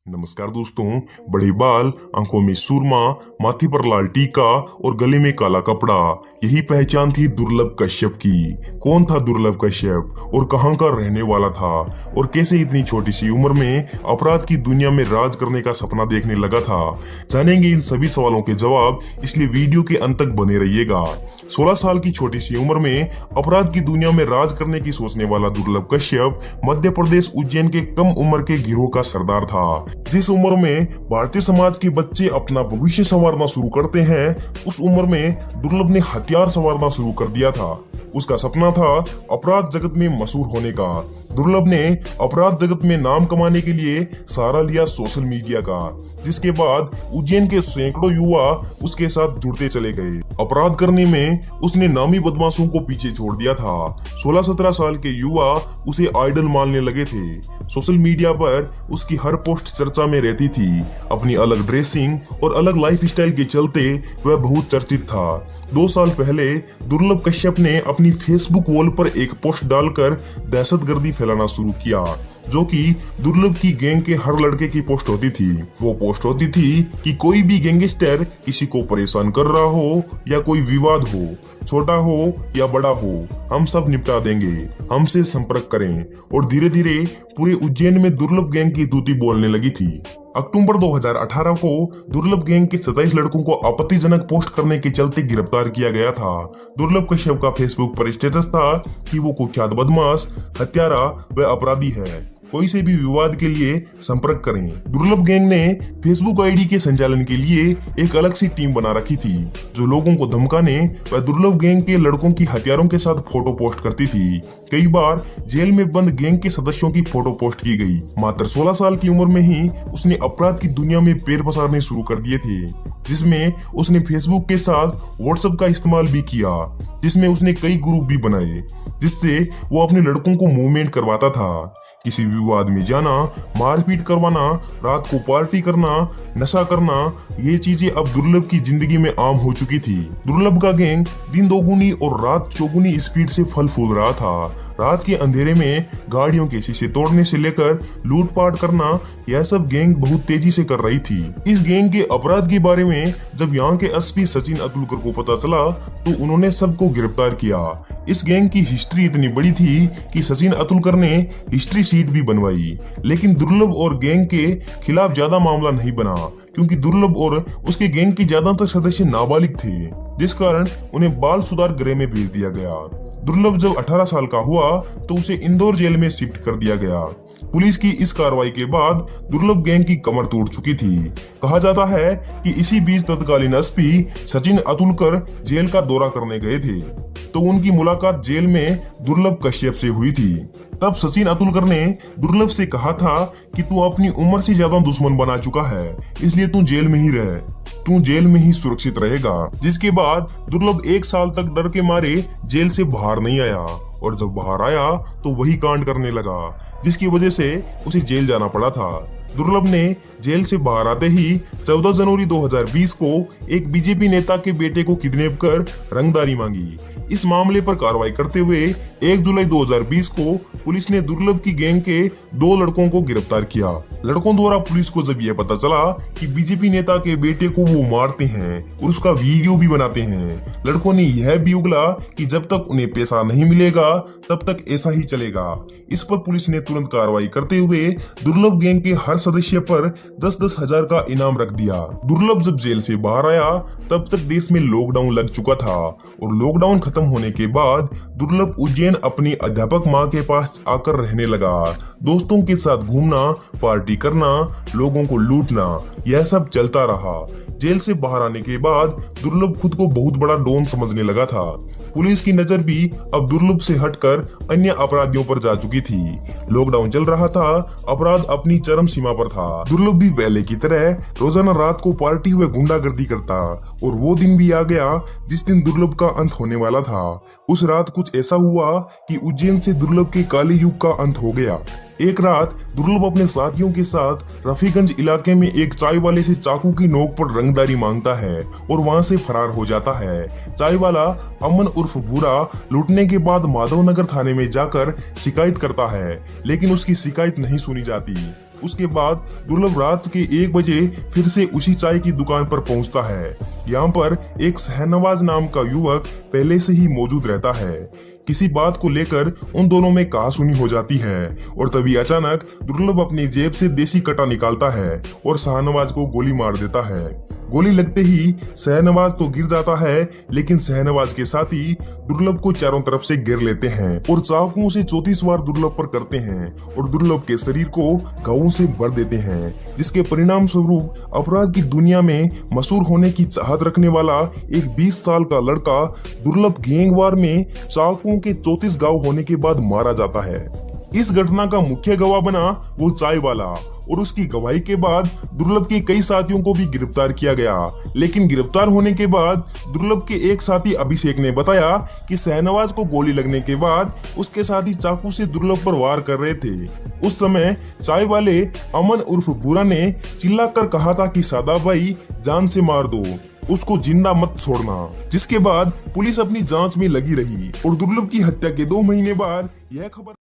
नमस्कार दोस्तों। बड़े बाल, आंखों में सुरमा, माथे पर लाल टीका और गले में काला कपड़ा, यही पहचान थी दुर्लभ कश्यप की। कौन था दुर्लभ कश्यप और कहां का रहने वाला था और कैसे इतनी छोटी सी उम्र में अपराध की दुनिया में राज करने का सपना देखने लगा था? जानेंगे इन सभी सवालों के जवाब, इसलिए वीडियो के अंत तक बने रहिएगा। 16 साल की छोटी सी उम्र में अपराध की दुनिया में राज करने की सोचने वाला दुर्लभ कश्यप मध्य प्रदेश उज्जैन के कम उम्र के गिरोह का सरदार था। जिस उम्र में भारतीय समाज के बच्चे अपना भविष्य संवारना शुरू करते हैं, उस उम्र में दुर्लभ ने हथियार संवारना शुरू कर दिया था। उसका सपना था अपराध जगत में मशहूर होने का। दुर्लभ ने अपराध जगत में नाम कमाने के लिए सहारा लिया सोशल मीडिया का, जिसके बाद उज्जैन के सैकड़ों युवा उसके साथ जुड़ते चले गए। अपराध करने में उसने नामी बदमाशों को पीछे छोड़ दिया था। 16-17 साल के युवा उसे आइडल मानने लगे थे। सोशल मीडिया पर उसकी हर पोस्ट चर्चा में रहती थी। अपनी अलग ड्रेसिंग और अलग लाइफस्टाइल के चलते वह बहुत चर्चित था। 2 साल पहले दुर्लभ कश्यप ने अपनी फेसबुक वॉल पर एक पोस्ट डालकर दहशतगर्दी फैलाना शुरू किया, जो कि दुर्लभ की गैंग के हर लड़के की पोस्ट होती थी। वो पोस्ट होती थी कि कोई भी गैंगस्टर किसी को परेशान कर रहा हो या कोई विवाद हो, छोटा हो या बड़ा हो, हम सब निपटा देंगे, हमसे संपर्क करें। और धीरे धीरे पूरे उज्जैन में दुर्लभ गैंग की तूती बोलने लगी थी। अक्टूबर 2018 को दुर्लभ गैंग के 27 लड़कों को आपत्तिजनक पोस्ट करने के चलते गिरफ्तार किया गया था। दुर्लभ कश्यप का फेसबुक पर स्टेटस था कि वो कुख्यात बदमाश, हत्यारा व अपराधी है, कोई से भी विवाद के लिए संपर्क करें। दुर्लभ गैंग ने फेसबुक आईडी के संचालन के लिए एक अलग सी टीम बना रखी थी, जो लोगों को धमकाने व दुर्लभ गैंग के लड़कों की हथियारों के साथ फोटो पोस्ट करती थी। कई बार जेल में बंद गैंग के सदस्यों की फोटो पोस्ट की गई। मात्र 16 साल की उम्र में ही उसने अपराध की दुनिया में पैर पसारने शुरू कर दिए थे, जिसमें उसने फेसबुक के साथ व्हाट्सएप का इस्तेमाल भी किया, जिसमें उसने कई ग्रुप भी बनाए, जिससे वो अपने लड़कों को मूवमेंट करवाता था। किसी विवाद में जाना, मारपीट करवाना, रात को पार्टी करना, नशा करना, ये चीजें अब दुर्लभ की जिंदगी में आम हो चुकी थी। दुर्लभ का गैंग दिन दोगुनी और रात चौगुनी स्पीड से फल फूल रहा था। रात के अंधेरे में गाड़ियों के शीशे तोड़ने से लेकर लूटपाट करना, यह सब गैंग बहुत तेजी से कर रही थी। इस गैंग के अपराध के बारे में जब यहाँ के एसपी सचिन अतुलकर को पता चला, तो उन्होंने सबको गिरफ्तार किया। इस गैंग की हिस्ट्री इतनी बड़ी थी कि सचिन अतुलकर ने हिस्ट्री शीट भी बनवाई, लेकिन दुर्लभ और गैंग के खिलाफ ज्यादा मामला नहीं बना, क्योंकि दुर्लभ और उसके गैंग के ज्यादातर सदस्य नाबालिग थे, जिस कारण उन्हें बाल सुधार गृह में भेज दिया गया। दुर्लभ जब 18 साल का हुआ तो उसे इंदौर जेल में शिफ्ट कर दिया गया। पुलिस की इस कार्रवाई के बाद दुर्लभ गैंग की कमर टूट चुकी थी। कहा जाता है कि इसी बीच तत्कालीन एसपी सचिन अतुलकर जेल का दौरा करने गए थे, तो उनकी मुलाकात जेल में दुर्लभ कश्यप से हुई थी। तब सचिन अतुलकर ने दुर्लभ से कहा था कि तू अपनी उम्र से ज्यादा दुश्मन बना चुका है, इसलिए तू जेल में ही रह, तू जेल में ही सुरक्षित रहेगा। जिसके बाद दुर्लभ 1 साल तक डर के मारे जेल से बाहर नहीं आया, और जब बाहर आया तो वही कांड करने लगा, जिसकी वजह से उसे जेल जाना पड़ा था। दुर्लभ ने जेल से बाहर आते ही 14 जनवरी 2020 को एक बीजेपी नेता के बेटे को किडनैप कर रंगदारी मांगी। इस मामले पर कार्रवाई करते हुए 1 जुलाई 2020 को पुलिस ने दुर्लभ की गैंग के 2 लड़कों को गिरफ्तार किया। लड़कों द्वारा पुलिस को जब यह पता चला कि बीजेपी नेता के बेटे को वो मारते हैं और उसका वीडियो भी बनाते हैं, लड़कों ने यह भी उगला कि जब तक उन्हें पैसा नहीं मिलेगा तब तक ऐसा ही चलेगा। इस पर पुलिस ने तुरंत कार्रवाई करते हुए दुर्लभ गैंग के हर सदस्य पर 10-10 हजार का इनाम रख दिया। दुर्लभ जब जेल से बाहर आया तब तक देश में लॉकडाउन लग चुका था, और लॉकडाउन खत्म होने के बाद दुर्लभ उज्जैन अपनी अध्यापक माँ के पास आकर रहने लगा। दोस्तों के साथ घूमना, पार्टी करना, लोगों को लूटना, यह सब चलता रहा। जेल से बाहर आने के बाद दुर्लभ खुद को बहुत बड़ा डॉन समझने लगा था। पुलिस की नजर भी अब दुर्लभ से हटकर अन्य अपराधियों पर जा चुकी थी। लॉकडाउन चल रहा था, अपराध अपनी चरम सीमा पर था। दुर्लभ भी पहले की तरह रोजाना रात को पार्टी हुए गुंडागर्दी करता, और वो दिन भी आ गया जिस दिन दुर्लभ का अंत होने वाला था। उस रात कुछ ऐसा हुआ कि उज्जैन से दुर्लभ के काले युग का अंत हो गया। एक रात दुर्लभ अपने साथियों के साथ रफीगंज इलाके में एक चाय वाले से चाकू की नोक पर रंगदारी मांगता है और वहां से फरार हो जाता है। चाय वाला अमन उर्फ भूरा लूटने के बाद माधवनगर थाने में जाकर शिकायत करता है, लेकिन उसकी शिकायत नहीं सुनी जाती। उसके बाद दुर्लभ रात के 1 बजे फिर से उसी चाय की दुकान पर पहुंचता है। यहाँ पर एक शहनवाज नाम का युवक पहले से ही मौजूद रहता है। किसी बात को लेकर उन दोनों में कहासुनी हो जाती है और तभी अचानक दुर्लभ अपनी जेब से देसी कटा निकालता है और शहनवाज को गोली मार देता है। गोली लगते ही शहनवाज तो गिर जाता है, लेकिन शहनवाज के साथी दुर्लभ को चारों तरफ से घेर लेते हैं और चाकुओं से 34 वार दुर्लभ पर करते हैं और दुर्लभ के शरीर को घावों से भर देते हैं, जिसके परिणाम स्वरूप अपराध की दुनिया में मशहूर होने की चाहत रखने वाला एक 20 साल का लड़का दुर्लभ गैंगवार में चाकुओं के 34 घाव होने के बाद मारा जाता है। इस घटना का मुख्य गवाह बना वो चाय वाला और उसकी गवाही के बाद दुर्लभ के कई साथियों को भी गिरफ्तार किया गया। लेकिन गिरफ्तार होने के बाद दुर्लभ के एक साथी अभिषेक ने बताया कि शहनवाज को गोली लगने के बाद उसके साथी चाकू से दुर्लभ पर वार कर रहे थे। उस समय चाय वाले अमन उर्फ बुरा ने चिल्लाकर कहा था कि सादा भाई जान से मार दो, उसको जिंदा मत छोड़ना। जिसके बाद पुलिस अपनी जांच में लगी रही और दुर्लभ की हत्या के 2 महीने बाद यह खबर